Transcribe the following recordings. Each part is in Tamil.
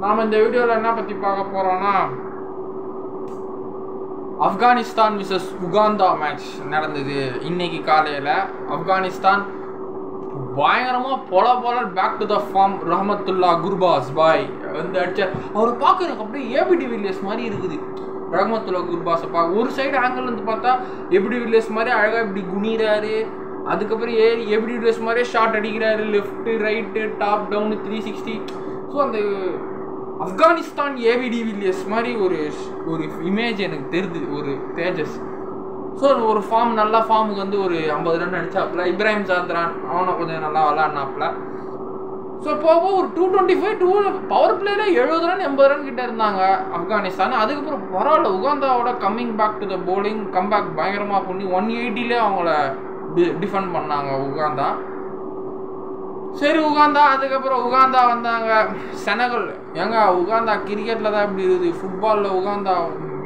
நாம இந்த வீடியோல என்ன பத்தி பார்க்க போறோம்னா ஆப்கானிஸ்தான் விசஸ் உகாண்டா மேட்ச் நடந்தது இன்னைக்கு காலையில. ஆப்கானிஸ்தான் பயங்கரமா போல பேக் டு த ஃபார்ம். ரஹமத்துல்லா குர்பாஸ் பாய் வந்து அடிச்சார். அவர் பார்க்க அப்படியே ஏபிடி வில்லியர்ஸ் மாதிரி இருக்குது. ரஹமத்துல்லா குர்பாஸை பார்க்க ஒரு சைடு ஆங்கிள் இருந்து பார்த்தா ஏபிடி வில்லியர்ஸ் மாதிரி அழகா இப்படி குனிறாரு. அதுக்கப்புறம் ஏபிடி வில்லியர்ஸ் மாதிரியே ஷாட் அடிக்கிறாரு. Left right top down 360. So அந்த ஆப்கானிஸ்தான் ஏபிடி வில்லியர்ஸ் மாதிரி ஒரு இமேஜ் எனக்கு தெரியுது, ஒரு தேஜஸ். ஸோ ஒரு ஃபார்ம் நல்ல ஃபார்முக்கு வந்து ஒரு 50 ரன் அடிச்சாப்புல. இப்ராஹிம் சாத்ரான் அவனை கொஞ்சம் நல்லா விளாட்னாப்புல. ஸோ போக ஒரு 225 பவர் பிளேல 70 ரன் 80 ரன் கிட்ட இருந்தாங்க ஆப்கானிஸ்தான். அதுக்கப்புறம் பரவாயில்ல, உகாண்டாவோட coming back to the bowling comeback பயங்கரமாக பண்ணி 180லே அவங்கள டிஃபெண்ட் பண்ணாங்க உகாண்டா. சரி உகாண்டா, அதுக்கப்புறம் உகாண்டா வந்தாங்க. செனகல் ஏங்க உகாண்டா கிரிக்கெட்டில் தான் இப்படி இருக்குது, ஃபுட்பாலில் உகாண்டா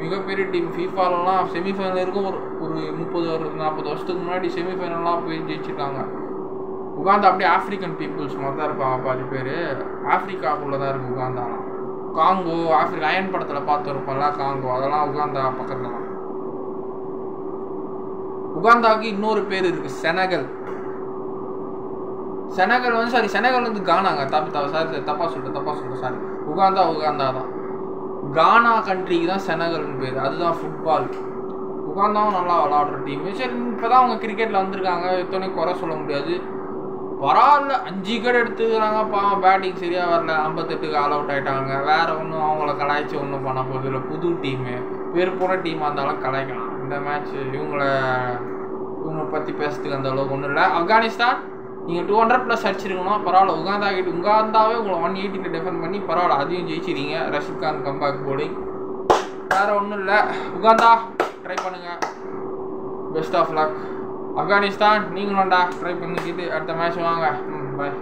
மிகப்பெரிய டீம். ஃபீஃபாலெலாம் செமிஃபைனல் இருக்கும். ஒரு 30-40 வருஷத்துக்கு முன்னாடி செமிஃபைனல்லாம் போய் ஜெயிச்சிருக்காங்க. உகாண்டா அப்படியே ஆஃப்ரிக்கன் பீப்புள்ஸ் மாதிரி தான் இருப்பாங்க. பாதி பேர் ஆஃப்ரிக்காக்குள்ளே தான் இருக்குது உகாண்டாலாம். காங்கோ ஆஃப்ரிக்கா அயன் படத்தில் பார்த்துருப்போம்ல, காங்கோ அதெல்லாம் உகாண்டா பக்கத்தில் தான். உகாண்டாவுக்கு இன்னொரு பேர் இருக்குது, செனகல். செனகல் வந்து செனகல் வந்து கானாங்க. தப்பா சொல்லிட்டேன் சாரி. உகாண்டா தான். கானா கண்ட்ரிக்கு தான் செனகல்னு பேர். அதுதான் ஃபுட்பால். உகாண்டாவும் நல்லா விளாடுற டீம். சரி இப்போ தான் அவங்க கிரிக்கெட்டில் வந்திருக்காங்க, எத்தனை குறை சொல்ல முடியாது. பரவாயில்ல, 5 விக்கெட் எடுத்துக்கிறாங்க. பாவம் பேட்டிங் சரியாக வரல, 58க்கு ஆல் அவுட் ஆகிட்டாங்க. வேறு ஒன்றும் அவங்கள கலாய்ச்சி ஒன்றும் பண்ண போகிறது இல்லை. புது டீமு பேர் போன டீமாக இருந்தாலும் கலாய்க்கலாம். இந்த மேட்ச் இவங்களை பற்றி பேசுறதுக்கு அந்த அளவுக்கு ஒன்றும் இல்லை. ஆப்கானிஸ்தான் நீங்கள் 200+ அடிச்சிருக்கணும், பரவாயில்ல. உகாண்டாவே உங்களை 180 டிஃபெண்ட் பண்ணி பரவாயில்ல, அதையும் ஜெயிச்சிருங்க. ரஷீத் கான் கம்பேக் போலிங், வேறு ஒன்றும் இல்லை. உகாண்டா ட்ரை பண்ணுங்கள், பெஸ்ட் ஆஃப் லக். ஆப்கானிஸ்தான் நீங்களும்டா ட்ரை பண்ணிக்கிட்டு அடுத்த மேட்ச் வாங்க. பாய்.